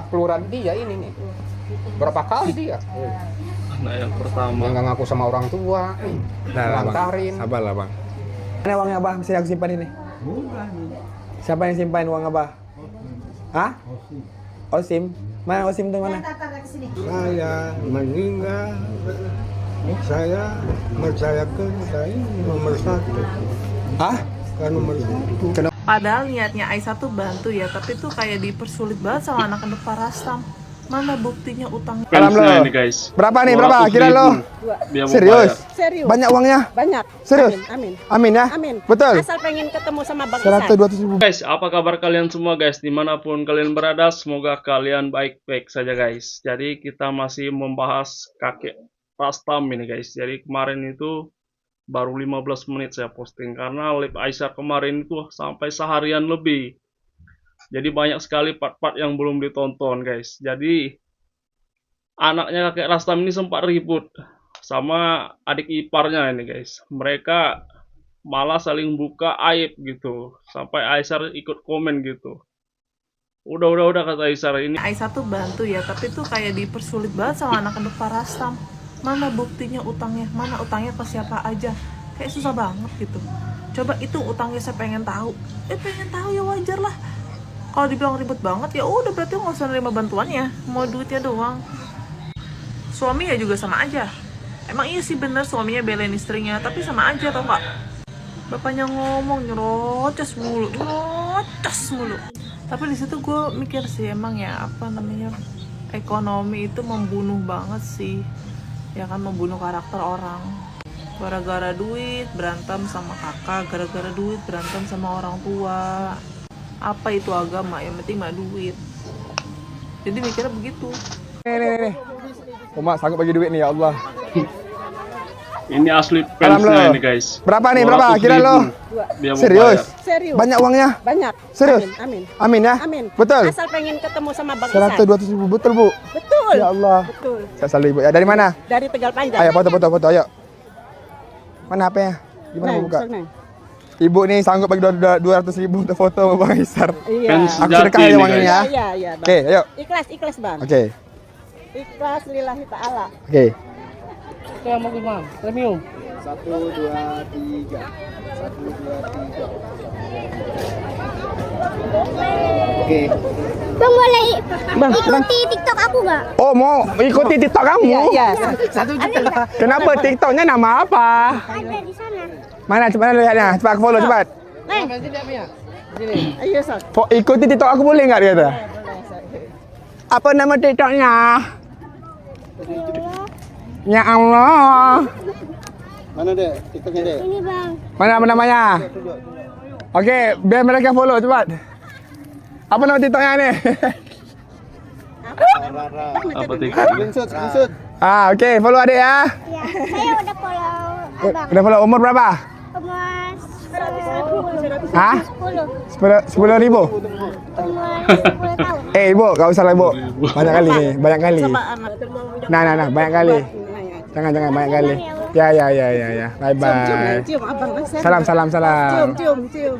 kelurahan dia ini nih. Berapa kali dia? Anak yang pertama. Yang nggak ngaku sama orang tua. Lantarin. Sabar lah bang. Mana uangnya abah? Mesti aku simpan ini. Siapa yang simpan uang abah? Hah? Osim. Mana Osim tuh mana? Saya meninggal, saya mempercayakan saya nomor 1. Hah? Kan nomor 1. Padahal niatnya Aisyah tuh bantu ya, tapi tuh kayak dipersulit banget sama anak-anak Parastam. Mana buktinya utang? Fansnya ini guys. Berapa nih? Berapa? 200.000. Kira lo? Dia mau Serius? bayar. Serius. Banyak uangnya? Banyak. Serius? Amin. Amin ya? Amin. Betul? Asal pengen ketemu sama Bang 100 Isan. 200 ribu. Guys, apa kabar kalian semua guys? Dimanapun kalian berada, semoga kalian baik-baik saja guys. Jadi kita masih membahas kakek Rastam ini guys. Jadi kemarin itu baru 15 menit saya posting karena live Aisyah kemarin itu sampai seharian lebih. Jadi banyak sekali part-part yang belum ditonton guys. Jadi anaknya kakek Rastam ini sempat ribut sama adik iparnya ini guys. Mereka malah saling buka aib gitu. Sampai Aisyah ikut komen gitu. Udah kata Aisyah ini. Aisyah tuh bantu ya, tapi tuh kayak dipersulit banget sama anak-anak Parastam. Mana buktinya utangnya? Mana utangnya ke siapa aja? Kayak susah banget gitu. Coba itu utangnya saya pengen tahu. Pengen tahu ya wajar lah. Kalau dibilang ribet banget ya udah berarti nggak usah nerima bantuannya. Mau duitnya doang. Suami ya juga sama aja. Emang iya sih bener suaminya belain istrinya, tapi sama aja tau nggak? Bapaknya ngomong nyerocos mulu. Tapi di situ gue mikir sih emang ya apa namanya, ekonomi itu membunuh banget sih. Ya kan, membunuh karakter orang. Gara-gara duit berantem sama kakak, gara-gara duit berantem sama orang tua. Apa itu agama? Yang penting mah duit. Jadi mikirnya begitu. Nih. Uma sanggup bagi duit nih ya Allah. Ini asli fansnya ini guys. Berapa nih? Berapa? 200.000. Kira lo? Dia mau Serius? bayar. Serius. Banyak uangnya? Banyak. Serius? Amin. Amin ya? Amin. Betul? Asal pengen ketemu sama Bang 100 Isan. 200 ribu. Betul bu? Betul. Ya Allah. Betul. Saya selalu ibu. Ya dari mana? Dari Tegal Panjang. Ayo foto ayo. Mana HP-nya? Gimana mau buka? Neng. Ibu nih sanggup bagi 200 ribu untuk foto sama Bang Isar. Iya. Fans Aku sejati sedekah ya ini, uang ini guys. ya. Iya, Bang. Oke, ayo. Ikhlas Bang. Oke. Ikhlas lillahi ta'ala. Oke. Itu yang mau Bang. Premium. 1 2 3. 1 2 3. Oke. Bang boleh Bang. ikuti TikTok aku nggak? Oh, mau ikuti TikTok kamu? Iya. 1 juta. Kenapa TikToknya nama apa? Ada di sana. Mana coba lihatnya. Cepat aku follow cepat. Ayo, Sok. Ikuti TikTok aku boleh nggak dia kata? Apa nama TikToknya? Ya Allah. Mana dek? TikToknya dek. Ini bang. Mana namanya? Oke, biar mereka follow cepat. Apa nama TikToknya nih? Rara. Apa TikTok? Screenshot. Oke, follow adik ya. Ya, saya udah follow abang. Udah follow umur berapa? Umur 10. Hah? 10 ribu? Umur 10 tahun. Ibu, gak usah lah ibu. Banyak kali nih, banyak kali. Coba anak. Nah, banyak kali. Jangan banyak kali. Ya. Bye bye. Cium abang. Salam. Cium.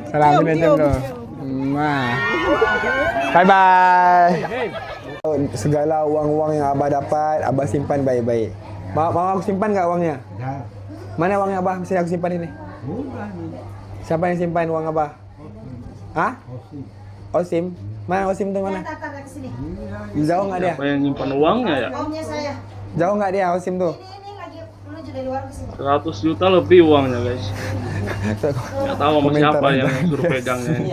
Salam ini Cium. dulu. Bye bye. Segala uang-uang yang abah dapat, abah simpan baik-baik. Mau aku simpan nggak uangnya? Mana uangnya abah? Mesti aku simpan ini. Siapa yang simpan uang abah? Hah? Osim. Mana Osim tuh mana? Jauh nggak dia? Siapa yang nyimpan uangnya ya? Jauh nggak dia Osim tuh? 100 juta lebih uangnya guys. Nggak tahu sama Komentar siapa aja. yang suruh pegangnya ini.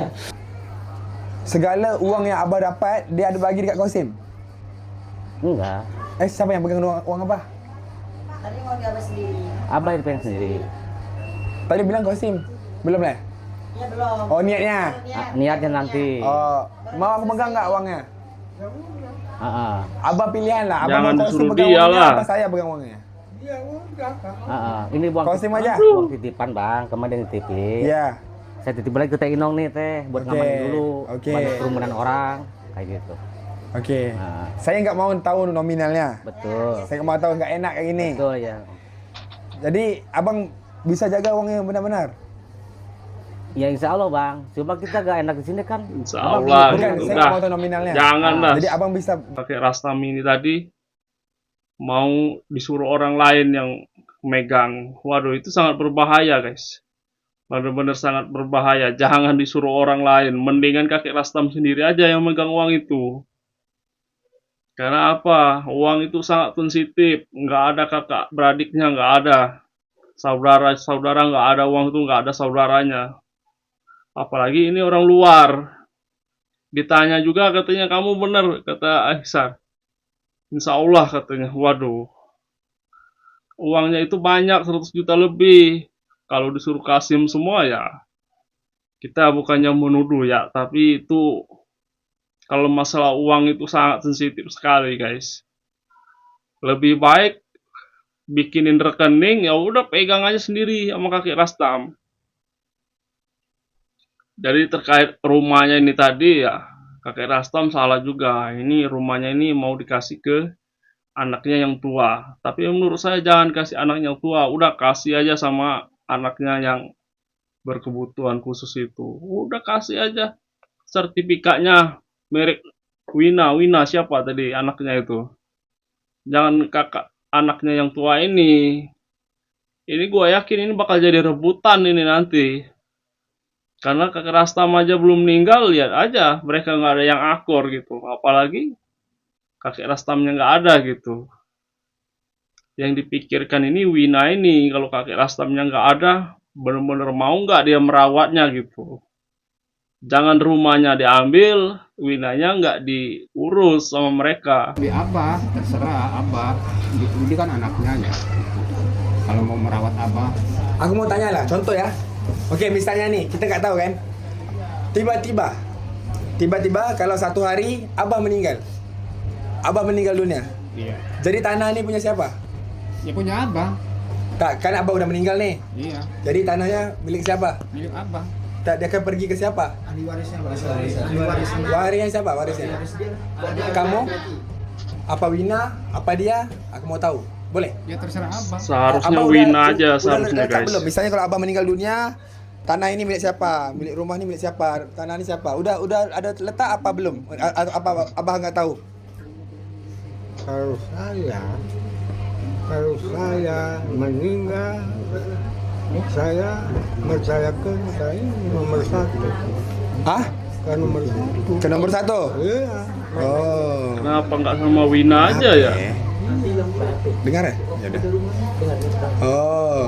Segala uang yang abah dapat, dia ada bagi dekat Osim? Enggak, Siapa yang pegang uang abah? abah yang pengen sendiri. Tadi bilang ke Osim? Belum lah? Ya belum. Oh niatnya? Niatnya nanti. Oh, mau aku pegang nggak uangnya? Abah pilihan lah. Abah Jangan mau disuruh pegang dia uangnya, lah. apa saya pegang uangnya? Ini Kostum aja? uang titipan bang, kemarin dititipin. Iya. Saya titip lagi ke Teh Inong nih teh, buat Oke, ngamanin dulu. oke. Banyak kerumunan orang, kayak gitu. Oke. Nah. Saya nggak mau tahu nominalnya. Betul. Saya nggak mau tahu, nggak enak kayak gini. Betul ya. Jadi abang bisa jaga uangnya benar-benar? Ya insya Allah bang. Cuma kita gak enak di sini kan. Insya Abang Allah. Bukan, Gitu. saya Udah, mau tahu nominalnya. jangan lah. Jadi abang bisa Kakek Rastam ini tadi mau disuruh orang lain yang megang. Waduh, itu sangat berbahaya, guys. Benar-benar sangat berbahaya. Jangan disuruh orang lain. Mendingan kakek Rastam sendiri aja yang megang uang itu. Karena apa? Uang itu sangat sensitif. Nggak ada kakak beradiknya, nggak ada. Saudara-saudara nggak ada, uang itu nggak ada saudaranya. Apalagi ini orang luar. Ditanya juga katanya, kamu benar, kata Ahsan. Insya Allah katanya. Waduh. Uangnya itu banyak, 100 juta lebih. Kalau disuruh Kasim semua ya, kita bukannya menuduh ya, tapi itu kalau masalah uang itu sangat sensitif sekali, guys. Lebih baik bikinin rekening, ya udah pegang aja sendiri sama kakek Rastam. Jadi terkait rumahnya ini tadi ya, kakek Rastam salah juga. Ini rumahnya ini mau dikasih ke anaknya yang tua. Tapi menurut saya jangan kasih anaknya yang tua, udah kasih aja sama anaknya yang berkebutuhan khusus itu. Udah kasih aja sertifikatnya merek Wina siapa tadi anaknya itu. Jangan kakak anaknya yang tua ini. Ini gue yakin ini bakal jadi rebutan ini nanti. Karena kakek Rastam aja belum meninggal, lihat aja mereka nggak ada yang akur gitu. Apalagi kakek Rastamnya nggak ada gitu. Yang dipikirkan ini Wina ini, kalau kakek Rastamnya nggak ada, bener-bener mau nggak dia merawatnya gitu. Jangan rumahnya diambil, Winanya nggak diurus sama mereka. Di Abah, terserah Abah. Ini kan anaknya ya. Kalau mau merawat Abah, Aku mau tanya lah, contoh ya. Oke, misalnya nih, kita nggak tahu kan. Tiba-tiba kalau satu hari abah meninggal. Abah meninggal dunia. iya. Jadi tanah ini punya siapa? Ya punya Abah. Tak, kan abah udah meninggal nih. Iya, Jadi tanahnya milik siapa? milik Abah. Tak, dia akan pergi ke siapa? Ahli warisnya, ahli warisnya. Warisnya siapa? Warisnya. Kamu? Apa Wina? Apa dia? Aku mau tahu. Boleh? Ya terserah Abah. Seharusnya Abah Wina aja udah seharusnya, lengkap guys. belum? Misalnya kalau abah meninggal dunia, tanah ini milik siapa? Milik rumah ini milik siapa? Tanah ini siapa? Udah ada letak apa belum? Apa abah nggak tahu? Kalau saya meninggal, saya percayakan saya nomor 1. Hah? Kan nomor 1. Ke nomor 1? Iya. Oh. Kenapa nggak sama Wina aja ya? Dengar ya? Ya udah. Oh.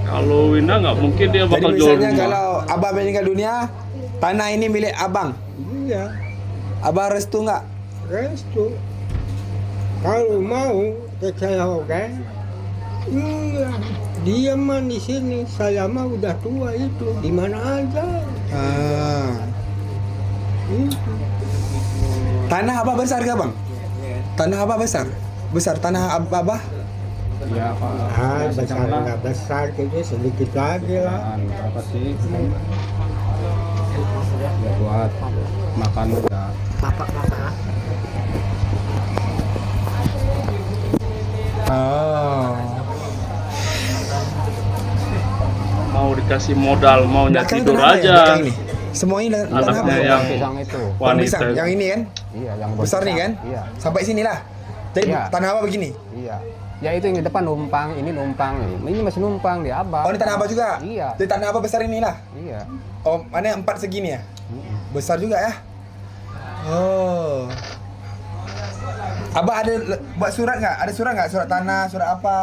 Kalau Wina nggak mungkin dia Jadi bakal jual misalnya rumah. kalau abah meninggal dunia, tanah ini milik abang. Iya. Abah restu nggak? Restu. Kalau mau saya oke. Iya. Dia mah di sini, saya mah udah tua itu. Di mana aja. Ah. Itu. Tanah abah besar gak bang? Tanah abah besar? Besar tanah abah? Ya Pak. Ah, besar nggak besar gitu, sedikit lagi lah. Berapa sih? Ya buat makan udah. Oh. Mau dikasih modal, maunya Belakang tidur tanah apa ya, aja. belakang ini? Semua ini tanah Anaknya apa? yang Pisang itu. Pohon wanita. pisang, yang ini kan? Iya, yang Besar nih kan? Iya. Sampai sini lah. Jadi Iya. tanah apa begini? Iya. Ya itu yang di depan numpang, ini numpang. Ini masih numpang di Abah. Oh, ini tanah apa juga? Iya. Jadi tanah apa besar ini lah? Iya. Oh, mana 4 segini ya? Besar juga ya? Oh. Abah ada buat surat nggak? Ada surat nggak? Surat tanah, surat apa?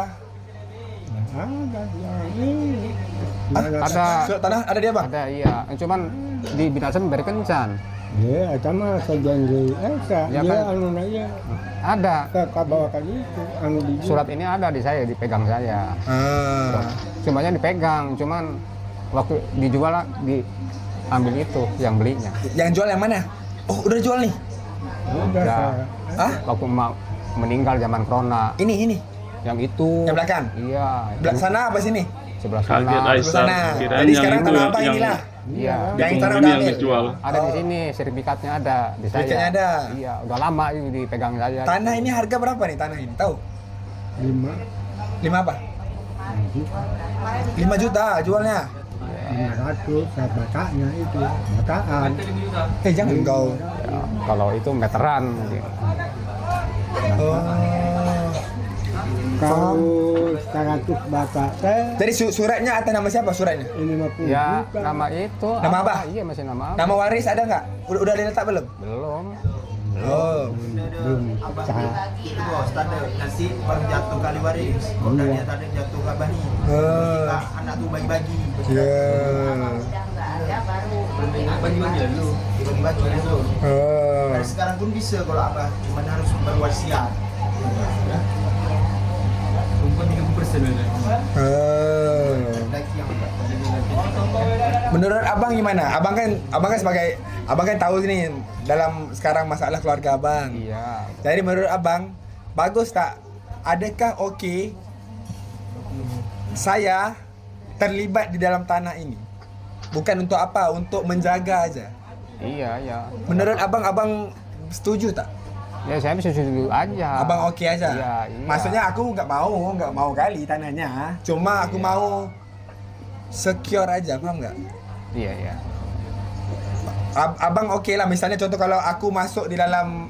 Ada yang ini. Ada. Surat tanah ada dia bang? Ada iya. Cuman di binasan beri kencan. Ya, sama sejanji Esa. Ya Ya, kan? anu nanya. Ada. Kakak bawakan itu, anu di Surat ini ada di saya, dipegang saya. Ah. Cumanya dipegang, cuman waktu dijual lah, diambil itu yang belinya. Yang jual yang mana? Oh, udah jual nih. Udah, Ya. saya. Hah? Waktu mau meninggal zaman corona, Ini. yang itu. Yang belakang? Iya. Belakang sana apa sini? Sebelah Kaget sana. Aisyah. Sana. Kirain Jadi yang sekarang itu tanah apa yang inilah? Iya. Yang di tanah penghuni udah yang ambil. dijual. Ada di sini, sertifikatnya ada di saya. Sertifikatnya ada. Iya, udah lama ini dipegang saya. Tanah ini harga berapa nih tanah ini? Tahu? 5. 5 apa? 5 juta jualnya. 500 saya bacanya itu bataan. Jangan kau. Ya, kalau itu meteran mungkin. Kalau 100 baca teh Jadi suratnya atas nama siapa suratnya? 50 Ya, juta. nama itu. Nama apa? Iya, masih nama apa? Nama waris ada nggak? Udah diletak belum? Belum. Oh. Belum pecah. Itu bos, tanda nanti baru jatuh kali waris. Kalau dia tanda jatuh ke bani. Anak tuh bagi-bagi. Ya. Bagi-bagi dulu. Dibagi-bagi dulu. Dan sekarang pun bisa kalau apa, cuman harus berwasiat. Rumput 30% aja. Lagi yang Menurut abang gimana? Abang kan sebagai abang kan tahu nih dalam sekarang masalah keluarga abang. Iya. Jadi menurut abang bagus tak? Adakah oke saya terlibat di dalam tanah ini? Bukan untuk apa? Untuk menjaga aja. Iya, iya. Menurut abang setuju tak? Ya saya bisa setuju aja. Abang oke aja. Iya, iya. Maksudnya aku nggak mau kali tanahnya. Cuma aku mau secure aja, paham nggak? Iya, iya. Abang oke lah, misalnya contoh kalau aku masuk di dalam,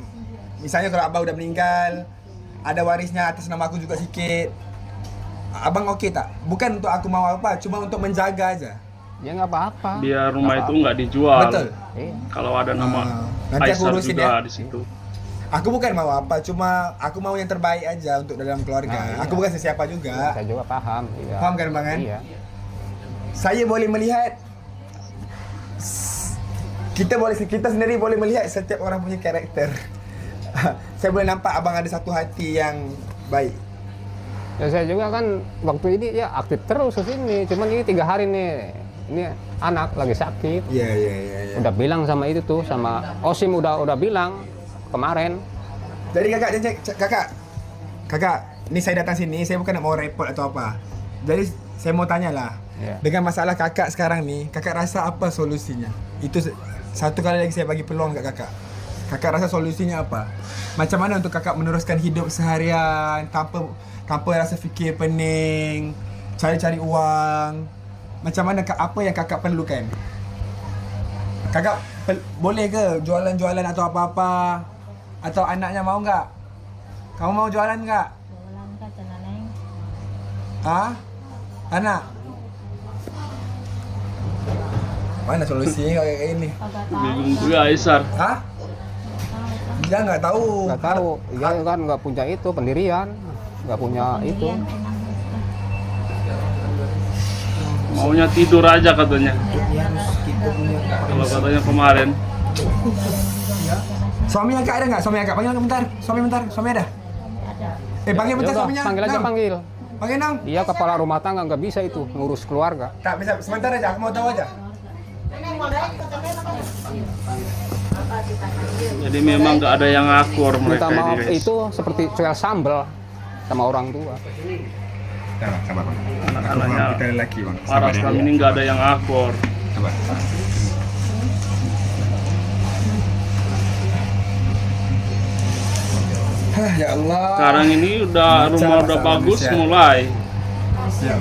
misalnya kalau abang udah meninggal, ada warisnya atas nama aku juga sikit. Abang oke tak? Bukan untuk aku mau apa, cuma untuk menjaga aja. Ya nggak apa-apa. Biar rumah Nggak itu nggak dijual. Betul. Iya. Kalau ada nama Nanti aku Kaisar urusin juga ya. di situ. Aku bukan mau apa, cuma aku mau yang terbaik aja untuk dalam keluarga. Nah, iya. Aku bukan sesiapa juga. Saya juga paham. Iya. Paham kan bang? Iya. Saya boleh melihat, kita sendiri boleh melihat setiap orang punya karakter. Saya boleh nampak abang ada satu hati yang baik. Ya saya juga kan waktu ini ya aktif terus ke sini. Cuman ini 3 hari nih. Ini anak lagi sakit. Iya. Udah bilang sama itu tuh, sama Osim udah bilang kemarin. Jadi kakak, ini saya datang sini, saya bukan nak mau repot atau apa. Jadi saya mau tanya lah, dengan masalah kakak sekarang nih, kakak rasa apa solusinya? Itu satu kali lagi saya bagi peluang kat kakak. Kakak rasa solusinya apa? Macam mana untuk kakak meneruskan hidup seharian tanpa rasa fikir pening, cari-cari uang? Macam mana, apa yang kakak perlukan? Kakak boleh ke jualan-jualan atau apa-apa? Atau anaknya mau nggak? Kamu mau jualan nggak? Jualan kacang neng. Hah? Anak? Mana solusinya kayak ini? Bingung juga Aisar. Hah? Dia nggak tahu. Nggak tahu. Dia kan nggak punya itu pendirian, nggak punya itu. Maunya tidur aja katanya. Kalau katanya kemarin. Suami kakak ada nggak? Suami kakak panggil bentar. Suami ada? Panggil bentar Ya udah, suaminya. panggil aja Nang. panggil. Panggil nang. Dia kepala rumah tangga nggak bisa itu ngurus keluarga. Tak bisa, sebentar aja. Aku mau tahu aja. Jadi memang nggak ada yang akur mereka Minta ini maaf guys. itu seperti jual sambal sama orang tua. Sabar bang. Anak-anaknya Kita lelaki bang. para Islam ini nggak ada yang akur. Sabar. Ya Allah. Sekarang ini udah Baca rumah udah bahasa bagus Indonesia. mulai. Ya.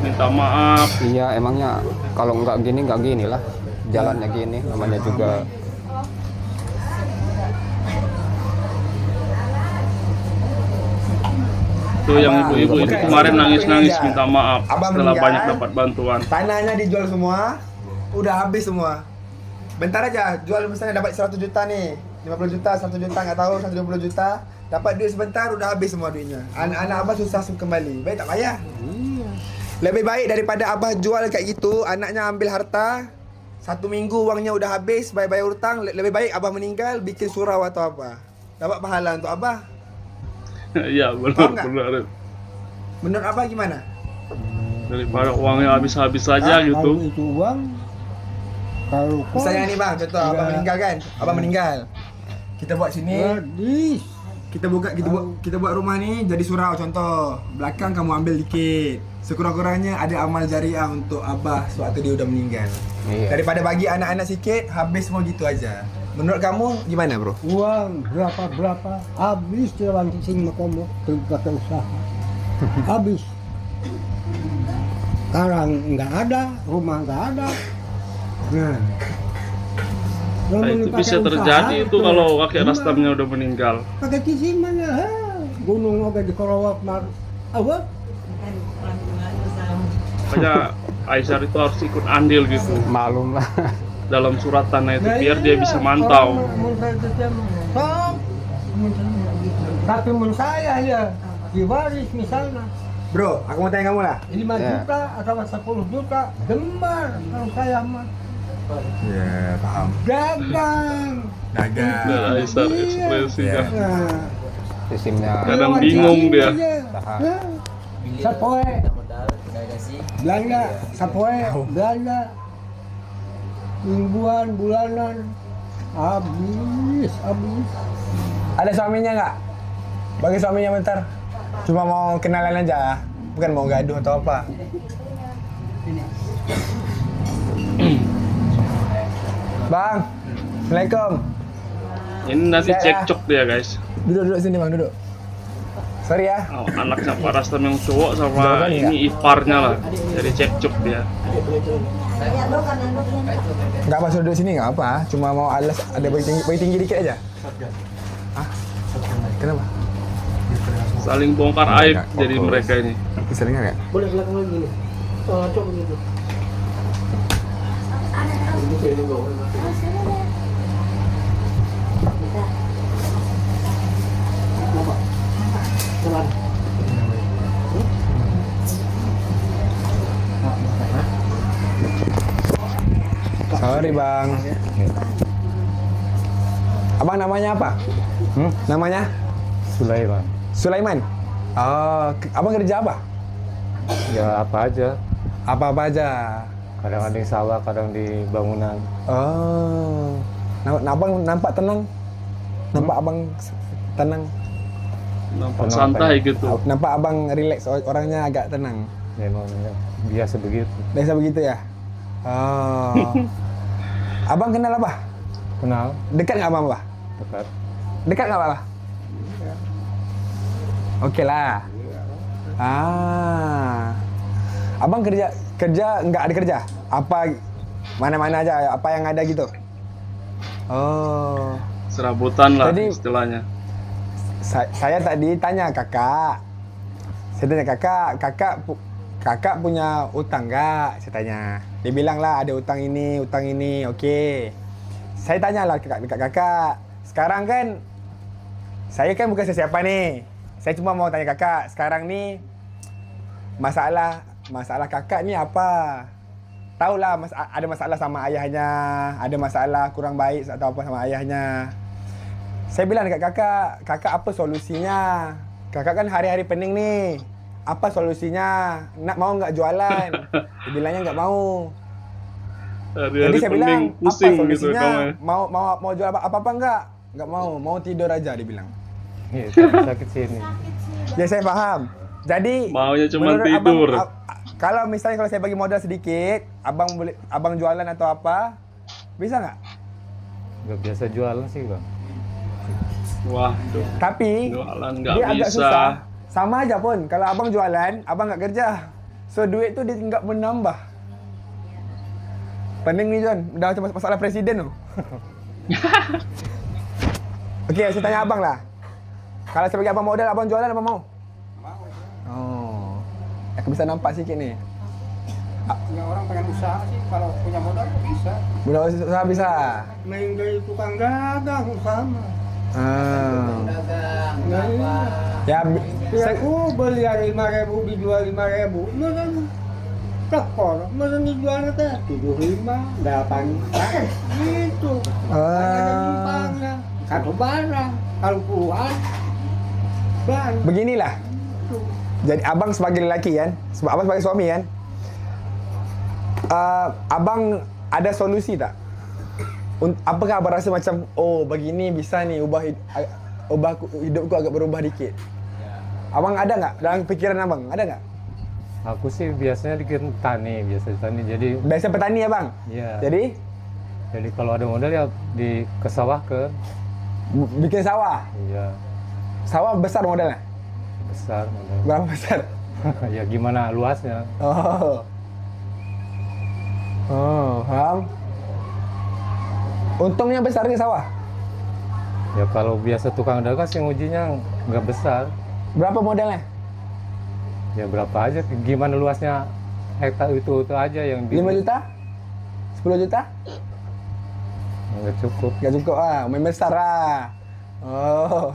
Minta maaf. Iya emangnya kalau nggak gini lah jalannya gini namanya juga. Tuh yang ibu-ibu itu kemarin nangis-nangis minta maaf Abang setelah meninggal. banyak dapat bantuan. Tanahnya dijual semua, udah habis semua. Bentar aja, jual misalnya dapat 100 juta nih, 50 juta, 100 juta, nggak tahu, 120 juta. Dapat duit sebentar, udah habis semua duitnya. Anak-anak abah susah kembali, baik tak payah. Lebih baik daripada abah jual kayak gitu, anaknya ambil harta, 1 minggu uangnya udah habis, bayar hutang. Lebih baik abah meninggal, bikin surau atau apa. Dapat pahala untuk abah. Iya Paham nggak? benar. Menurut abah gimana? Daripada uangnya habis-habis saja gitu. Kalau itu uang, kalau kau Misalnya nih bang, contoh abah Iya. meninggal kan, abah meninggal. Kita buat sini. gadis, Kita buat rumah nih jadi surau contoh. Belakang kamu ambil dikit. Sekurang-kurangnya ada amal jariah untuk abah sewaktu dia udah meninggal. Iya. Daripada bagi anak-anak sikit, habis semua gitu aja. Menurut kamu gimana bro? uang berapa habis dalam sini kamu pakai usaha habis. Sekarang nggak ada, rumah nggak ada. Nah, Nah, itu bisa terjadi itu kalau kakek Rastamnya udah meninggal. pakai kisiman ya, gunung oke di Korowak mar, apa? Makanya Aisyah itu harus ikut andil gitu Malum lah. dalam surat tanah itu Nah, biar iya, dia bisa mantau. Tapi menurut saya ya diwaris misalnya Bro, aku mau tanya kamu lah. 5 Ya. juta atau 10 juta gemar kalau saya mah Ya, paham. dagang. Dagang. Dan Aisyah ekspresinya Nah, Sistemnya kadang bingung dia. Sapoe belanja, sapoe belanja mingguan, bulanan habis. Ada suaminya nggak? Bagi suaminya bentar. Cuma mau kenalan aja, bukan mau gaduh atau apa. Bang, Assalamualaikum. Ini nanti Saya- cekcok dia guys. Duduk sini bang, duduk. Sorry ya. Oh, anaknya Pak Rastam yang cowok sama Jauhan ya? ini iparnya lah. Jadi cekcok dia. Nggak apa duduk sini nggak apa. Cuma mau alas ada bagi tinggi dikit aja. Hah? Kenapa? Saling bongkar aib jadi mereka ini. Bisa dengar nggak? Boleh belakang lagi nih. Cocok gitu. Sorry bang. Abang namanya apa? Namanya? Sulaiman. Sulaiman. Oh, abang kerja apa? Ya apa aja. Apa aja? Kadang ada di sawah, kadang di bangunan. Oh, abang nampak tenang. Nampak abang tenang. Nampak Tenang, santai gitu. Nampak abang rileks, orangnya agak tenang. Memang ya, biasa begitu. Biasa begitu ya? Oh. Abang kenal apa? Kenal, Dekat nggak abang apa? dekat. Dekat nggak apa? Oke lah. Abang kerja nggak ada kerja? Apa mana-mana aja? Apa yang ada gitu? Oh. Serabutan lah Jadi- istilahnya. Saya tadi tanya kakak. Saya tanya kakak punya utang nggak? Saya tanya. Dia bilang lah ada utang ini. Oke. Saya tanya lah kakak. Sekarang kan saya kan bukan siapa nih. Saya cuma mau tanya kakak. Sekarang nih masalah kakak ni apa? Tahulah ada masalah sama ayahnya, ada masalah kurang baik atau apa sama ayahnya. Saya bilang dekat kakak apa solusinya? Kakak kan hari-hari pening nih. Apa solusinya? Mau nggak jualan? Dia bilangnya nggak mau. Hari-hari Jadi saya bilang pening, apa pusing gitu solusinya? kamu. Mau jual apa nggak? Nggak mau tidur aja dia bilang. Iya, sakit sini. Ya saya paham. Jadi Maunya cuma menurut tidur. kalau saya bagi modal sedikit, abang jualan atau apa? Bisa nggak? Gak biasa jualan sih bang. Wah, tuh. Tapi Jualan nggak dia agak bisa. susah. Sama aja pun kalau abang jualan, abang nggak kerja. So duit tu dia nggak menambah. Pening nih John, dah macam masalah presiden tu. Okey, saya tanya abang lah. Kalau saya bagi abang modal, abang jualan apa mau? Oh. Aku bisa nampak sikit ni. Ya orang pengen usaha sih, kalau punya modal bisa. Budak usaha bisa. Main dari tukang dagang sama. Ya, Ya aku beli 5.000 dijual 5.000. Masa tekor, masa dijualnya teh 75, 8 gitu. Ada numpangnya. Satu barang, kalau puluhan barang. beginilah. Jadi abang sebagai lelaki kan, abang sebagai suami kan. Abang ada solusi tak? Apakah abang rasa macam begini bisa nih ubah hidupku agak berubah dikit? Abang ada nggak dalam pikiran abang? Ada nggak? Aku sih biasanya di tani, jadi Biasa petani ya bang. ya. Jadi kalau ada modal ya ke sawah ke. bikin sawah. Iya, Sawah besar modalnya. besar modal. Berapa besar? Ya gimana luasnya? Oh, Oh, paham. Untungnya besar di sawah. Ya kalau biasa tukang dagang sih ngujinya nggak besar. Berapa modalnya? Ya berapa aja, gimana luasnya hektar itu aja yang 5 juta? 10 juta? nggak cukup. Gak cukup main besar Oh.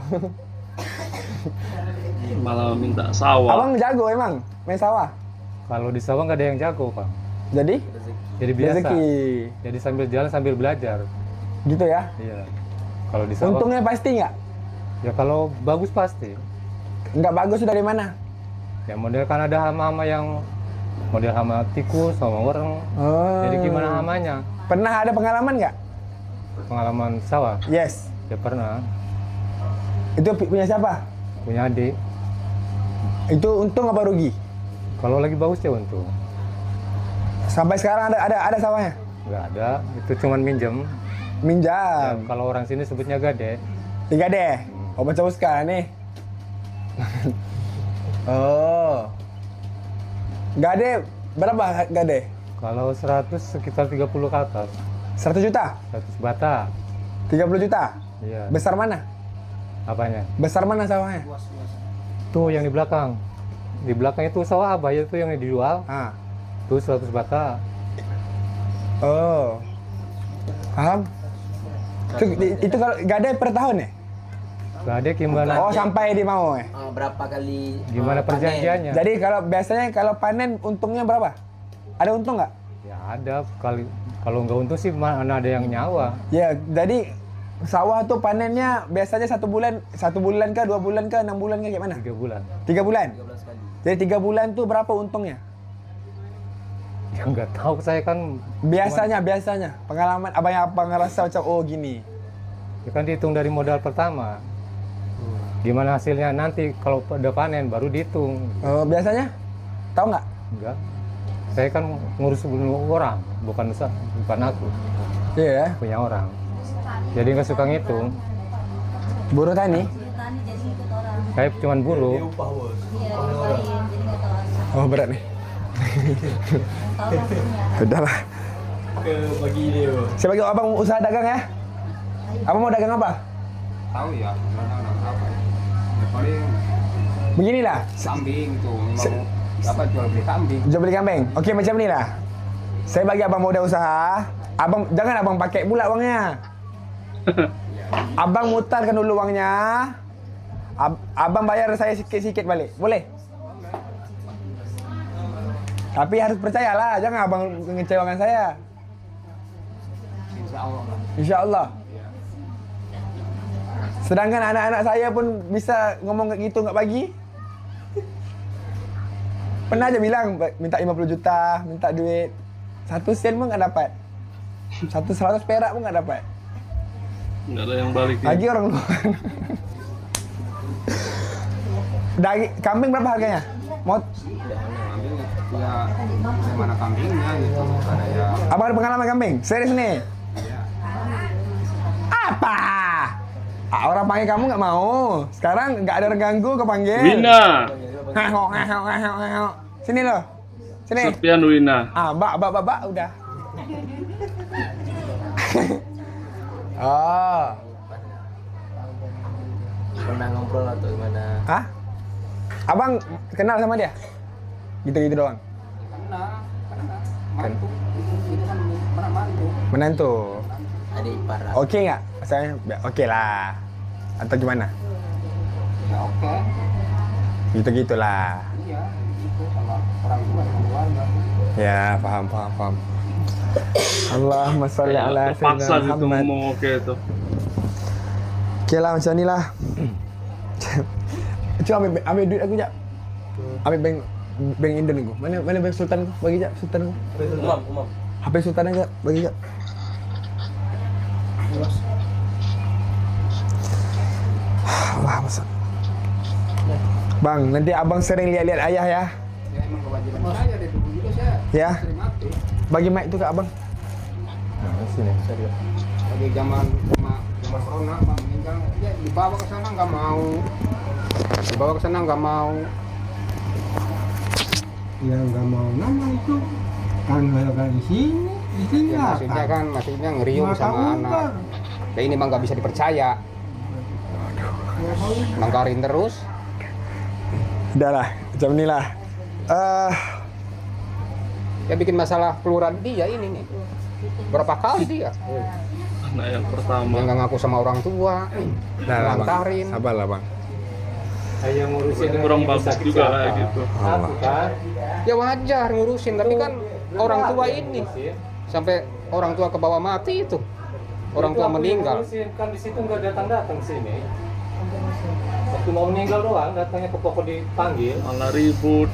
Malah minta sawah. Abang jago emang main sawah. Kalau di sawah nggak ada yang jago, Pak. Jadi Biasa. rezeki. Jadi sambil jalan sambil belajar. Gitu ya. Iya. Kalau di sawah. Untungnya pasti nggak? Ya kalau bagus pasti. Nggak bagus dari mana? Ya model kan ada hama-hama yang model hama tikus sama orang. Oh. Jadi gimana hamanya? Pernah ada pengalaman nggak? Pengalaman sawah? Yes. Ya pernah. Itu punya siapa? Punya adik. Itu untung apa rugi? Kalau lagi bagus ya untung. Sampai sekarang ada sawahnya? Nggak ada. Itu cuman minjem. Ya, Minjam. kalau orang sini sebutnya gade. 3 deh. Oh baca sekarang nih. Oh. Gade berapa gade? Kalau 100 sekitar 30 ke atas. 100 juta? 100 bata. 30 juta? Iya. Besar mana? Apanya? Besar mana sawahnya? Tuh yang di belakang. Di belakang itu sawah apa ya, itu yang dijual. Ah. Tuh 100 bata. Oh. Paham? Itu kalau gade per tahun ya? Gade gimana? Oh, sampai di mau ya? Berapa kali Gimana perjanjiannya? Jadi kalau panen untungnya berapa? Ada untung nggak? Ya ada, kalau nggak untung sih mana ada yang nyawa. Ya, jadi sawah tuh panennya biasanya 1 bulan kah, 2 bulan kah, 6 bulan kah, kayak mana? 3 bulan. 3 bulan? 13 kali. Jadi 3 bulan tuh berapa untungnya? Ya nggak tahu, saya kan Biasanya pengalaman abang ngerasa macam oh gini. ya kan dihitung dari modal pertama. Gimana hasilnya nanti kalau udah panen baru dihitung. Biasanya? Tahu nggak? Enggak. Saya kan ngurus orang, bukan aku. Iya ya. Punya orang. Jadi nggak suka ngitung. Buruh tani? Saya cuma buruh. Oh berat nih. Udahlah. Bagi dia. Saya bagi abang usaha dagang ya. Abang mau dagang apa? Tahu ya, dagang apa ya? Ya paling Beginilah. kambing tuh, mau apa jual beli kambing. Jual beli kambing. Oke macam ni lah. Saya bagi abang modal usaha. Jangan abang pakai pula uangnya. Abang mutarkan dulu uangnya. Abang bayar saya sikit-sikit balik. Boleh? Tapi harus percayalah, jangan abang mengecewakan saya. Insya Allah. Insya Allah. Sedangkan anak-anak saya pun bisa ngomong kayak gitu nggak bagi. Pernah aja bilang minta 50 juta, minta duit 1 sen pun nggak dapat. 100 perak pun nggak dapat. Nggak ada yang balik. Lagi orang luar. Kambing berapa harganya? Mau Ya, mana kambingnya gitu. Ada ya. abang ada pengalaman kambing? Serius nih? Apa? Orang panggil kamu nggak mau. Sekarang nggak ada orang ganggu kepanggil. Wina. Sini loh. Sini. Sepian Wina. Bak, udah. Oh. Pernah ngobrol atau gimana? Hah? Abang kenal sama dia? Gitu-gitu doang. Mantu. Itu kan mana mantu. Menantu. Adik ipar. Oke nggak? Saya oke lah. Atau gimana? Ya oke. Gitu-gitulah. Iya, itu sama orang tua sama keluarga. Ya, paham. Allahumma sholli ala Terpaksa sayyidina gitu Muhammad. ngomong oke itu. Oke lah macam ni lah. Cuba ambil duit aku jap. Ambil bank Indo ni aku. Mana bank Sultan aku? Bagi jap Sultan aku. Umam. HP Sultan aku bagi jap. Allah masa. Bang, nanti abang sering lihat-lihat ayah ya. Ya emang kewajiban saya dari dulu juga saya Ya. sering mati. Bagi mic tu ke abang. Nah, sini. Lagi zaman corona bang meninggal, ya dibawa ke sana nggak mau. Dibawa ke sana nggak mau. Ya nggak mau nama itu. Kan kalau di sini Iya, maksudnya kan ngeriung sama anak. Ya ini mah nggak bisa dipercaya. Nangkarin terus. Udahlah, jam inilah. Ya bikin masalah kelurahan dia ini nih. Berapa kali dia? Anak yang pertama. Yang nggak ngaku sama orang tua. Udah lah, Bang. Ngantarin. Sabar lah, Bang. Berarti kurang bagus juga kayak gitu. Ya wajar ngurusin, tapi kan orang tua ini sampai orang tua ke bawah mati itu. Orang tua meninggal. Kan di situ nggak datang sini. Waktu mau meninggal doang, datangnya ke pokok dipanggil. Malah ribut.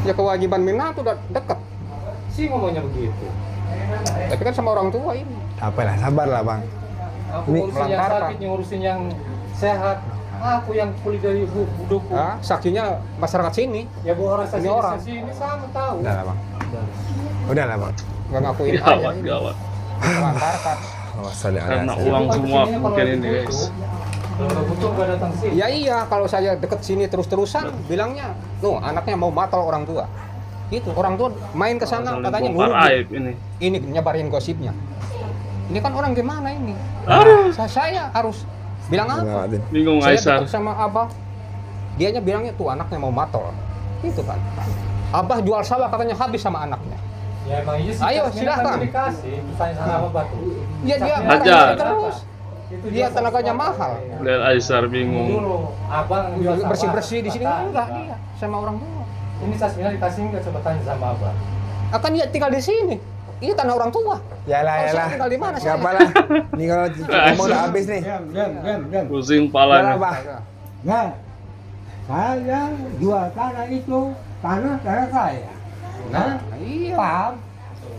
Ya kewajiban menantu udah deket. Si ngomongnya begitu. Tapi kan sama orang tua ini. Apalah, sabar lah, Bang. Aku Ini ngurusin yang melantarkan. sakit, ngurusin yang sehat. Aku yang pulih dari buduku. Ah, saksinya masyarakat sini. Ya bu orang Ini orang. sini sama tahu. Udah lah, Bang. Udah lah, Bang. Nggak ngakuin aja Gawat, ini. gawat. Melantarkan. Karena uang semua mungkin ini guys. Kalau nggak butuh nggak datang sini. Ya iya, kalau saya deket sini terus-terusan bilangnya, anaknya mau matal orang tua. Gitu, orang tua main ke sana Saling katanya bongkar ngurusin. aib ini. Ini nyebarin gosipnya. Ini kan orang gimana ini? Aduh. Saya harus bilang apa? Bingung Saya Aisyah. deket sama Abah. Dianya bilangnya tuh anaknya mau matal. Gitu kan. Abah jual sawah katanya habis sama anaknya. Ya emang iya sih. Ayo, Tasmin silahkan. kan dikasih, tanya sama batu. Iya dia Ajar. marah terus. Itu Dia tenaganya mahal. Lihat Aisyah bingung. Dulu abang jual sawah. Bersih-bersih di sini enggak dia sama orang tua. Ini Tasmina dikasih nggak, coba tanya sama abang. Akan dia tinggal di sini. Ini tanah orang tua. Yalah, Kalau saya yalah. tinggal di mana Gak saya? apa lah. Ini kalau ngomong udah habis nih. Diam. Pusing Udah lah, palanya. Bah. Nah, saya jual tanah itu, tanah saya. Nah, Iya. paham?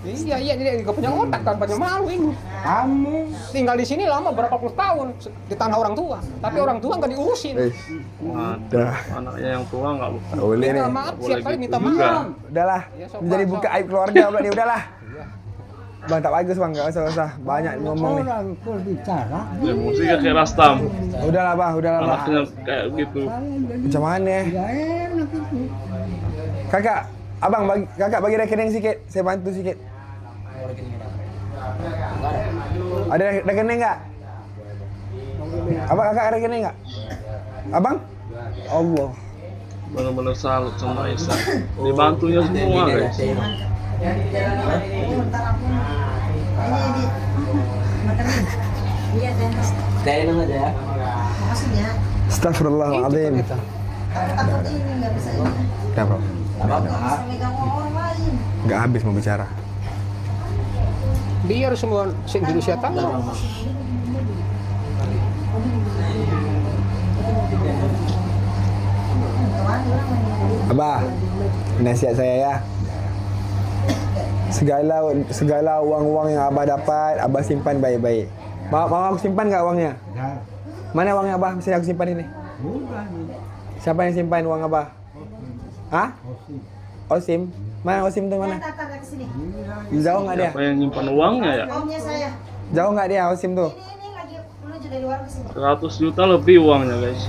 Iya, dia nggak punya otak kan, punya malu ini. Kamu Tinggal di sini lama berapa puluh tahun di tanah orang tua, tapi orang tua nggak diurusin. Udah. Anaknya yang tua nggak Boleh nih. Minta maaf, Boleh siap kali gitu minta juga. maaf. Udahlah. Iya, sopan, Jadi buka aib keluarga pula nih, udahlah. Bang, tak bagus Bang, gak usah banyak ngomong nih. orang berbicara. Emosi kayak Rastam. Udahlah Bah, udahlah Bah. Anaknya kayak gitu. Macam mana? Gak enak itu. Kakak, Abang kakak bagi rekening sikit, saya bantu sikit. Ada rekening nggak? Abang kakak ada rekening nggak? Abang? Allah. Benar-benar salut sama Aisyah. Dibantunya semua guys. Daenan aja ya. Astagfirullahaladzim. Udah bro. Nggak habis mau bicara. Biar semua Indonesia tahu. Abah, nasihat saya ya. Segala uang-uang yang Abah dapat, Abah simpan baik-baik. Mau aku simpan nggak uangnya? Ya, Mana uangnya Abah? Mesti aku simpan ini. udah nih. Siapa yang simpan uang Abah? Hah? Osim? Mana Osim tuh mana? Jauh nggak dia? Siapa yang nyimpan uangnya ya? Omnya saya. Jauh nggak dia Osim tuh? Ini lagi menuju dari luar ke sini. 100 juta lebih uangnya guys.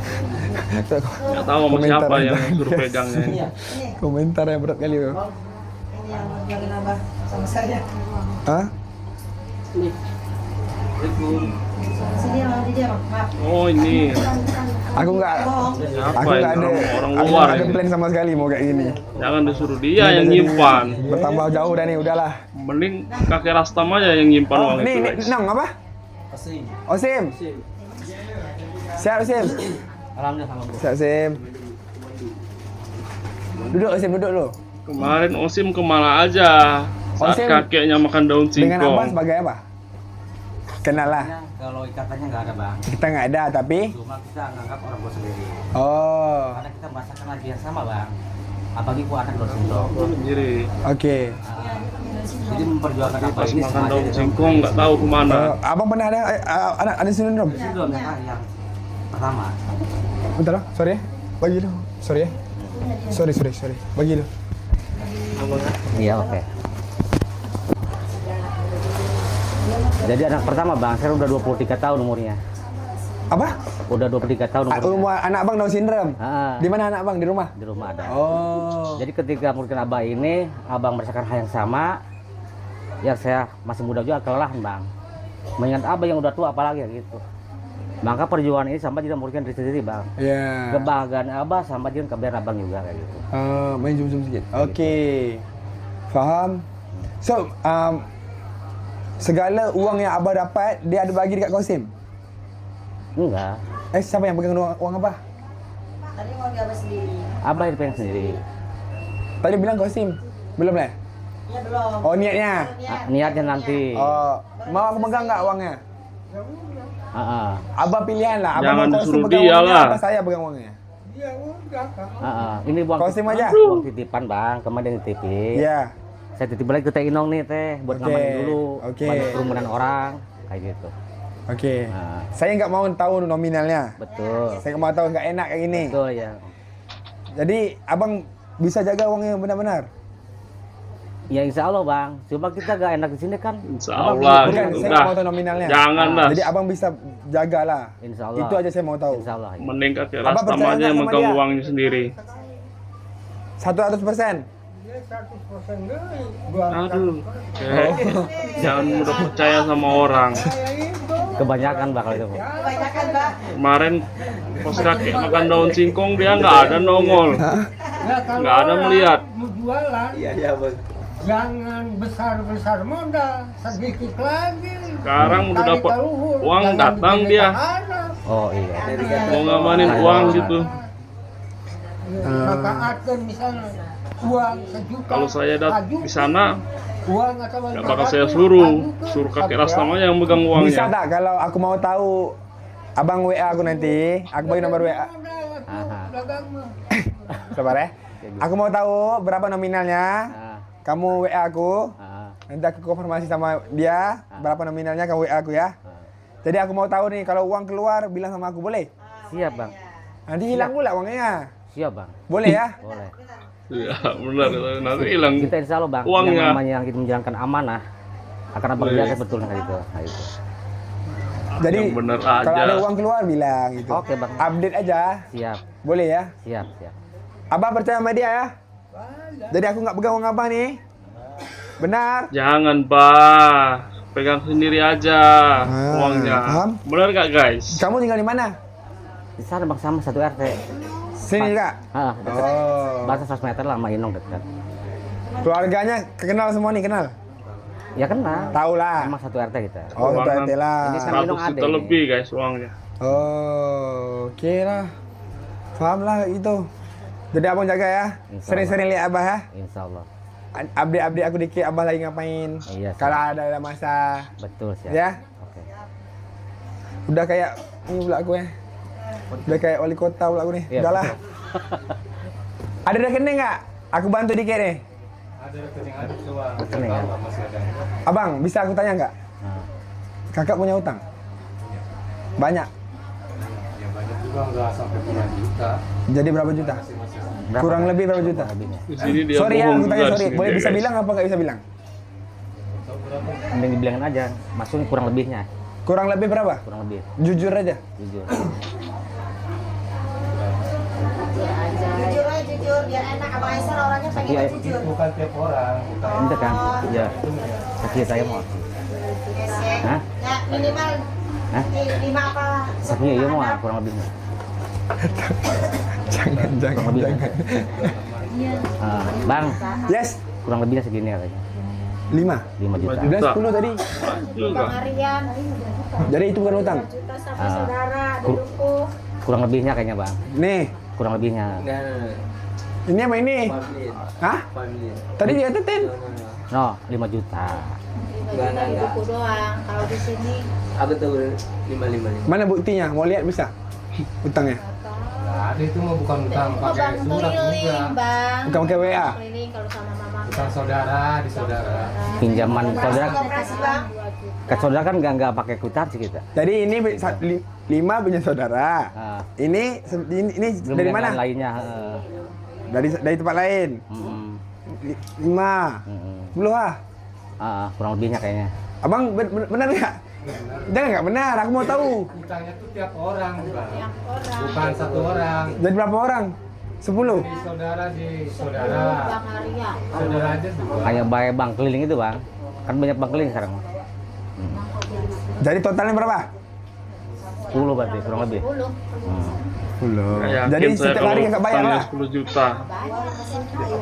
Nggak tahu sama Komentar siapa aja. yang suruh pegangnya ini. Komentar yang berat kali bro. Ini yang jagain abah sama saya. Hah? Sini yang di dia, maaf. Oh ini. Aku nggak Siapa Aku ini? nggak ada, Orang aku luar nggak ada ini. plan sama sekali mau kayak gini. Jangan disuruh dia yang nyimpan. Bertambah jauh dah nih, udahlah. Mending kakek Rastam aja yang nyimpan uang itu Nih, guys. Nang apa? Osim. Siap Osim. Alhamdulillah sama bro. Siap Osim. Duduk Osim, duduk lu. Kemarin Osim kemana aja? Saat Osim kakeknya makan daun Dengan Abah singkong. sebagai apa? Kenal lah. Kalau ikatannya nggak ada bang. Kita nggak ada tapi. Cuma kita nganggap orang tua sendiri. Oh, Karena kita merasakan lagi yang sama bang. Apalagi gua anak Down syndrome. Jadi oke. Jadi memperjuangkan apa pas ini makan sama daun aja singkong nggak tahu kemana. Abang pernah ada anak ada sindrom? syndrome ya kan yang pertama. Bentar lah, sorry ya. Bagi lu. Sorry ya. Sorry. Bagi lu. Iya oke. Jadi anak pertama bang, saya udah 23 tahun umurnya. Apa? Udah 23 tahun umurnya. Rumah anak Abang Down syndrome. Ah, Di mana anak Abang? Di rumah? di rumah ada. Oh. Jadi ketika mungkin abah ini, abang merasakan hal yang sama, Ya saya masih muda juga kelelahan bang. Mengingat abah yang udah tua apalagi ya gitu. Maka perjuangan ini sama tidak merugikan diri sendiri bang. Iya. Kebahagiaan abah sama juga kebahagiaan abang juga kayak gitu. Main zoom sedikit. Oke. Faham? So, segala uang yang abah dapat dia ada bagi dekat Qasim? Enggak. Siapa yang pegang uang abah? Tadi mau dia abah sendiri. Abah yang pengen sendiri. Tadi bilang Qasim. Belum lah? Ya belum. Oh, niatnya. Niatnya nanti. Oh, mau aku pegang nggak uangnya? Abah pilihan lah. Abah Jangan mau Qasim disuruh pegang dia uangnya lah. apa saya pegang uangnya? Ya udah Kak. Ini uang Qasim aja. uang titipan bang, kemarin dititipin. Iya. Saya titip lagi ke Teh Inong nih teh, buat Oke. ngamanin dulu. Oke. Banyak kerumunan orang, kayak gitu. Oke. Nah. Saya nggak mau tahu nominalnya. Betul. Saya nggak mau tahu nggak enak kayak gini. Betul ya. Jadi abang bisa jaga uangnya benar-benar. Ya insya Allah bang, cuma kita gak enak di sini kan. Insya Allah. Bukan, saya Udah. nggak mau tahu nominalnya. Jangan lah. Jadi abang bisa jagalah. Insya Allah. Itu aja saya mau tahu. Insya Allah. Ya. Mending kakek Abah Rastam percaya aja nggak yang sama megang dia? uangnya sendiri. 100%. Dia 100% deh. Aduh. Jangan mudah percaya sama orang. Kebanyakan bakal itu. Kebanyakan, Mbak. Kemarin pas kakek makan daun singkong dia nggak ada nongol, Ya kalau nggak ada orang melihat. mau jualan, jangan besar-besar modal, sedikit lagi. Sekarang udah Kali dapat keluhur, uang jangan datang bikin dia. tahanan. Oh iya. Mau ngamanin uang gitu. Manfaatkan misalnya uang 1 juta. Kalau saya di sana uang atau nggak bakal saya suruh kakek Rastam aja yang megang Bisa uangnya. tak kalau aku mau tahu abang WA aku nanti, aku bagi nomor WA. Sabar ya. Aku mau tahu berapa nominalnya. Kamu WA aku. Nanti aku konfirmasi sama dia berapa nominalnya, kamu WA aku ya. Jadi aku mau tahu nih kalau uang keluar bilang sama aku, boleh? Siap bang. Nanti hilang pula uangnya. Siap bang. Boleh ya? Boleh. Iya benar, nanti hilang Kita insya Allah bang. uangnya. Yang namanya kita menjalankan amanah akan abang Boleh. jaga betul kayak gitu. Nah, itu. Jadi Yang bener kalau aja. ada uang keluar bilang gitu. Oke bang. Update aja. Siap. Boleh ya? Siap. Siap. Abah percaya sama dia ya? Jadi aku nggak pegang uang abah nih. Benar? Jangan bah, pegang sendiri aja uangnya. paham? Benar nggak guys? Kamu tinggal di mana? Di sana bang sama satu RT. Sini juga? Dekat. Oh. Batas 100 meter lah sama Inong dekat. Keluarganya kenal semua nih, kenal? Ya kenal. Tahu lah. Sama satu RT kita. Oh, Uang satu kan RT lah. Ini kan 100 Inong ada juta ini. lebih guys uangnya. Oh, oke lah. Paham lah itu. Jadi abang jaga ya. Insya Sering-sering lihat abah ya. Insya Allah. Update-update aku dikit abah lagi ngapain. Iya, siap. Kalau ada masa. Betul siap. Ya. Oke. Udah kayak ini pula aku ya. Udah kayak wali kota pula aku nih. Iya, Udahlah. betul. Ada rekening nggak? Aku bantu dikit nih. Rekening kan? Abang, bisa aku tanya nggak? Nah. Kakak punya utang? Banyak. Ya banyak juga nggak sampai puluhan juta. Jadi berapa juta? Berapa? Kurang lebih berapa juta? Lebihnya. Di sini dia Sorry ya, bohong aku tanya juga di sorry. sini Boleh dia, bisa guys. bilang apa nggak bisa bilang? Mending dibilangin aja. Maksudnya kurang lebihnya. Kurang lebih berapa? Kurang lebih. Jujur aja. Jujur. Jujur aja, jujur. Biar enak. Abang Aisyah orangnya pengen Iya. jujur. Bukan tiap orang. Ini kan? Ya. Kaki saya mau. Gesek. Hah? Ya, minimal Hah? 5 apa? Kaki iya mau kurang lebihnya. Jangan. Bang, Yes. kurang lebihnya segini katanya. 5. 5 juta. Udah 10 tadi. Juga. Bang Aryan. Jadi itu bukan utang. Juta sama Ah. saudara, Kur- dudukku. Kurang lebihnya kayaknya bang. Nih, Kurang lebihnya. ini apa ini? Hah? Tadi dia tetin. No, 5 juta. Dudukku doang. Kalau di sini Mana buktinya? Mau lihat bisa? Utangnya. Nggak ada, itu mah bukan utang pakai bang surat juga. keliling, bang. Bukan pakai WA. Keliling kalau sama mama. Utang saudara di saudara. Pinjaman saudara. Koperasi, bang. Ke saudara kan nggak pakai kwitansi kita. Jadi ini 5 punya saudara. Ah. Ini Belum dari yang mana? lainnya. Dari tempat lain. 5. 10 ah. Kurang lebihnya kayaknya. Abang benar nggak? Jangan nggak benar. Aku mau tahu. Utangnya tuh tiap orang, Bang. Yang orang. Bukan satu orang. Jadi berapa orang? 10. Di saudara di saudara. Bang Arya. Saudara aja juga. Kayak baik bang keliling itu bang. Kan banyak bank keliling sekarang. Jadi totalnya berapa? 10 berarti kurang lebih. 10. Yakin Jadi saya setiap hari kalau nggak bayar utangnya lah. 10 juta.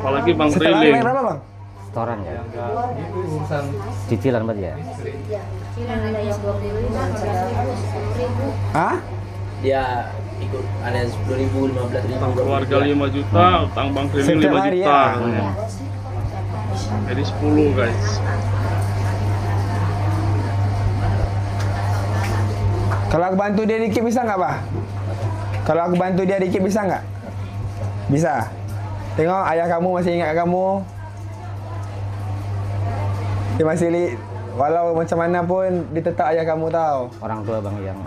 Apalagi Bang Setiap hari keliling. bayar berapa bang? Setoran ya. Cicilan berarti ya. Cicilan ada yang 25, 15.000. Hah? Dia ikut ada 10.000, 15.000. Utang keluarga 5 juta, utang Bang keliling Setiap 5 hari juta. ya? Jadi 10 guys. Kalau aku bantu dia dikit bisa nggak, Pak? Kalau aku bantu dia dikit bisa nggak? Bisa. Tengok ayah kamu masih ingat kamu. Dia masih walau macam mana pun dia tetap ayah kamu tahu. Orang tua bang yang.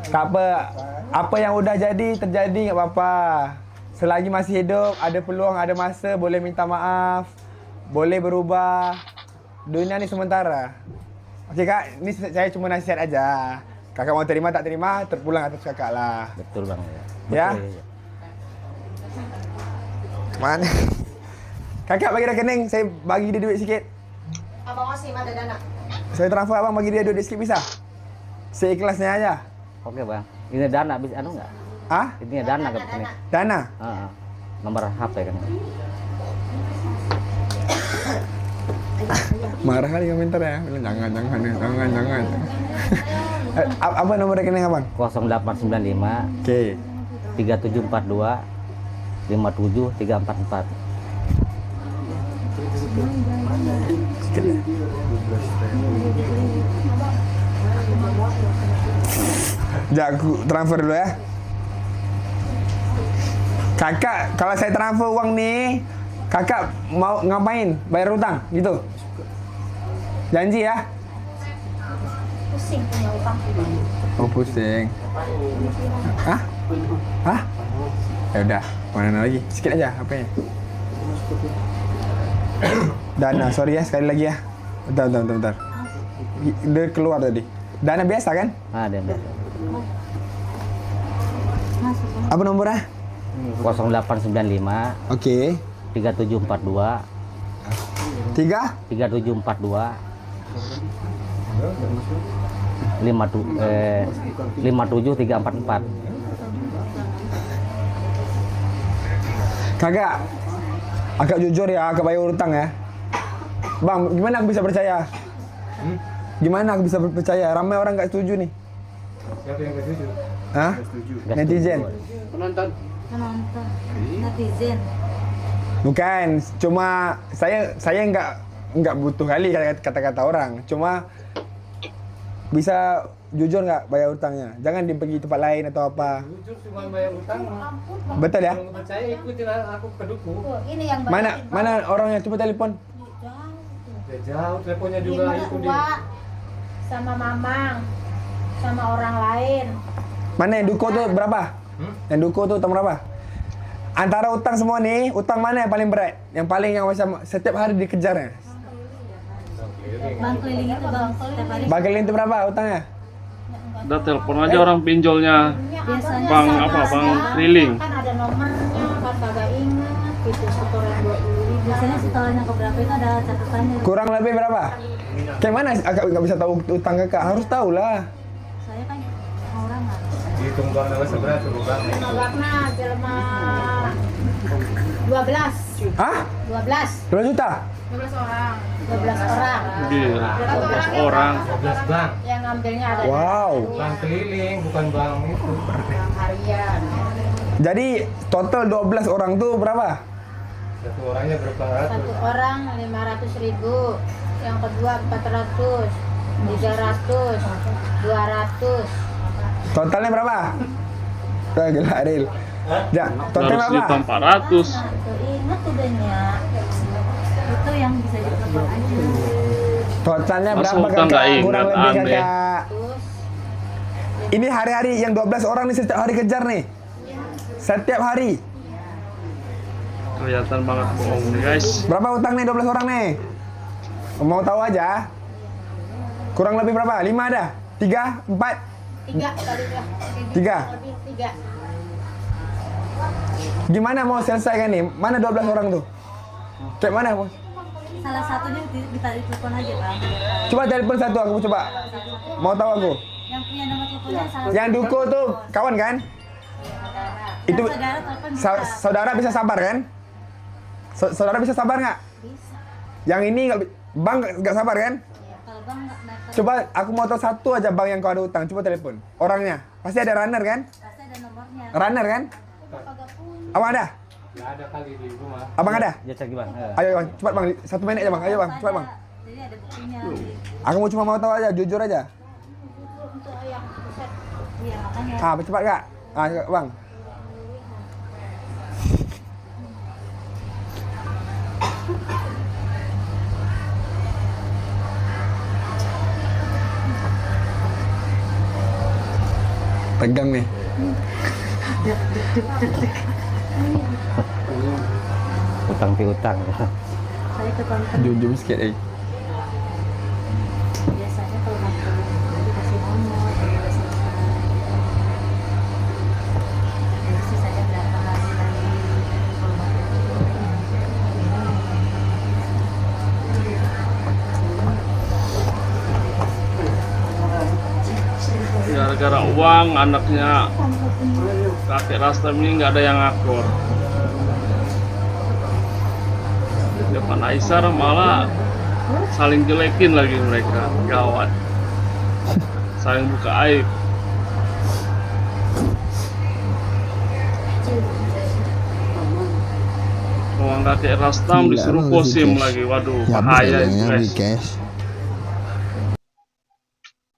Tak apa. Apa yang udah jadi terjadi nggak apa-apa. Selagi masih hidup, ada peluang, ada masa, boleh minta maaf, boleh berubah. Dunia ni sementara. Okey kak, ni saya cuma nasihat aja. Kakak mau terima tak terima, terpulang atas kakak lah. Betul bang ya. Ya? Betul, ya. Mana? Kakak bagi rekening, saya bagi dia duit sikit. Abang Osim ada dana. Saya transfer abang bagi dia duit sikit bisa? Seikhlasnya aja. Oke bang. Ini dana bisa anu nggak? Hah? Ini dana ke sini. Dana? Nomor HP kan. Marah kali komentar ya. Bilang, jangan. Apa nomor rekening abang? 0895 Oke. 3742 57344. Sekejap aku transfer dulu ya. Kakak, kalau saya transfer uang nih, kakak mau ngapain? Bayar hutang gitu? Janji ya? Pusing punya utang. Oh pusing. Hah? Hah? Ya udah, mana lagi? Sikit aja HP-nya. Dana, sorry ya sekali lagi ya. Bentar. Dia keluar tadi. Dana biasa kan? Ada biasa. Apa nomornya? 0895 Oke. 3742 3742 57344. Kakak, agak jujur ya, agak bayar utang ya. Bang, gimana aku bisa percaya? Gimana aku bisa percaya? Ramai orang nggak setuju nih. Siapa yang nggak setuju? Hah? Netizen. Penonton. Netizen. Bukan, cuma saya nggak butuh kali kata-kata orang. Cuma bisa jujur nggak bayar utangnya? Jangan pergi tempat lain atau apa. Jujur cuma bayar utang. Betul ya? Kalau percaya ikutin aku ke duku. Tuh, ini yang Mana orangnya? Coba telepon. Ya jauh teleponnya Ini juga mana itu di. Uwa sama Mamang sama orang lain. Mana yang duko tuh berapa? Yang duko tuh utang berapa? Antara utang semua nih, utang mana yang paling berat? Yang paling yang macam setiap hari dikejarnya? Bang keliling itu bang setiap hari. Bang keliling itu berapa utangnya? Udah telepon aja orang pinjolnya. Biasanya Bang sama apa? Bang saya, keliling. Kan ada nomornya, kan kagak ingat. Gitu setoran 20.000. Biasanya setorannya ke berapa itu ada catatannya. Kurang lebih berapa? Kayak mana agak nggak bisa tahu utang kakak? Harus tahu lah. Saya kan orang nggak. Hitung bang nama seberapa tuh bang? Warna jelma 12. Hah? 12. 2 juta? 12 orang. 12 orang. Gila, 12 orang. 12 bang. Yang ngambilnya ada Wow. Bang keliling bukan bang itu. orang harian. Jadi total 12 orang tuh berapa? Satu orangnya berapa ratus? Satu orang 500.000. Yang kedua 400, 300, 200. Totalnya berapa? Tuh gila Aril. Ya, total 200 juta berapa? 400. Ingat udah nyak. Itu yang bisa ditelepon aja. Totalnya Masa berapa utang nggak kakak? ingat, Kurang lebih aneh. kakak. Terus Ini hari-hari yang 12 orang nih setiap hari kejar nih. Setiap hari. Kelihatan banget bohong nih guys. Berapa utang nih 12 orang nih? Mau tahu aja. Kurang lebih berapa? 5 ada? 3? 4? 3 kali lah. 3? Lebih 3. Gimana mau selesaikan nih? Mana 12 orang tuh? Kayak mana bos? salah satunya ditarik telepon aja bang. Coba telepon satu, aku coba. Mau tahu aku. Yang punya nomor teleponnya salah Yang satu Duko tuh kawan kan? Itu Yang saudara telepon bisa. saudara bisa sabar kan? Saudara bisa sabar nggak? Bisa. Yang ini nggak, bang nggak sabar kan? Iya, kalau bang nggak naik Coba aku mau tahu satu aja bang yang kau ada utang. Coba telepon orangnya. Pasti ada runner kan? pasti ada nomornya. Runner kan? Agak punya. Abang ada? Nggak ada kali di rumah. Abang ada? Ya cek bang. Ayo bang, cepat bang. 1 menit aja bang. Ayo bang, cepat bang. Jadi ada buktinya. Aku cuma mau tahu aja, jujur aja. Untuk yang pusat. Iya makanya. Cepat kak. Bang. Tegang nih. Utang piutang. Saya ke konter. Jujur sedikit Biasanya kalau mau dikasih nomor, udah selesai. Jadi saya berapa hari lagi kalau Gara-gara uang anaknya kakek Rastam ini nggak ada yang akur. Depan Aisyah malah saling jelekin lagi mereka, gawat. Saling buka aib. Uang kakek Rastam disuruh posim lagi, waduh bahaya itu guys.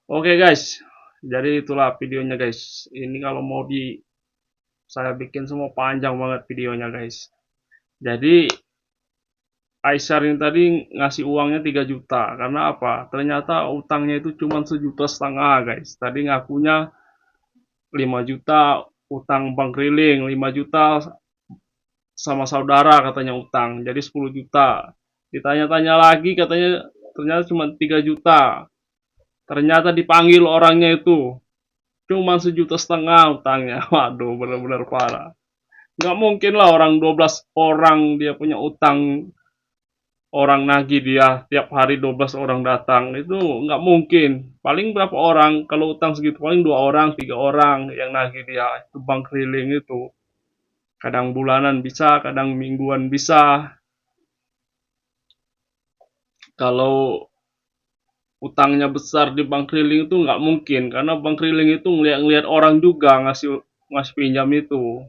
Oke guys, jadi itulah videonya guys. Ini kalau mau saya bikin semua panjang banget videonya guys. Jadi Aisyah ini tadi ngasih uangnya 3 juta. Karena apa? Ternyata utangnya itu cuma 1,5 juta guys. Tadi ngakunya 5 juta utang bank keliling, 5 juta sama saudara katanya utang. Jadi 10 juta. Ditanya-tanya lagi katanya ternyata cuma 3 juta. Ternyata dipanggil orangnya itu cuma 1,5 juta utangnya. Waduh, benar-benar parah. Nggak mungkin lah orang 12 orang dia punya utang, orang nagih dia tiap hari 12 orang datang, itu nggak mungkin. Paling berapa orang kalau utang segitu, paling 2 orang 3 orang yang nagih dia. Itu bank keliling itu kadang bulanan bisa, kadang mingguan bisa. Kalau utangnya besar di bank keliling itu nggak mungkin, karena bank keliling itu ngeliat orang juga ngasih pinjam itu.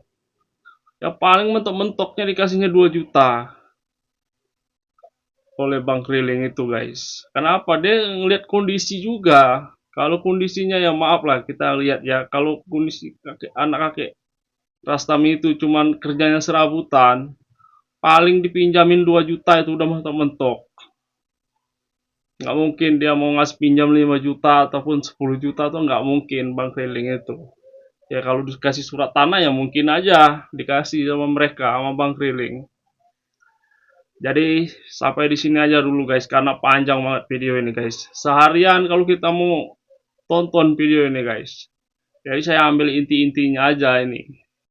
Ya paling mentok-mentoknya dikasihnya 2 juta oleh bank keliling itu guys. Kenapa? Dia ngeliat kondisi juga. Kalau kondisinya ya maaf lah kita lihat ya. Kalau kondisi anak kakek Rastam itu cuman kerjanya serabutan, paling dipinjamin 2 juta itu udah mentok-mentok. Nggak mungkin dia mau ngasih pinjam 5 juta ataupun 10 juta tuh nggak mungkin bank keliling itu. Ya kalau dikasih surat tanah ya mungkin aja dikasih sama mereka, sama bank keliling. Jadi sampai di sini aja dulu guys, karena panjang banget video ini guys. Seharian kalau kita mau tonton video ini guys. Jadi saya ambil inti-intinya aja ini.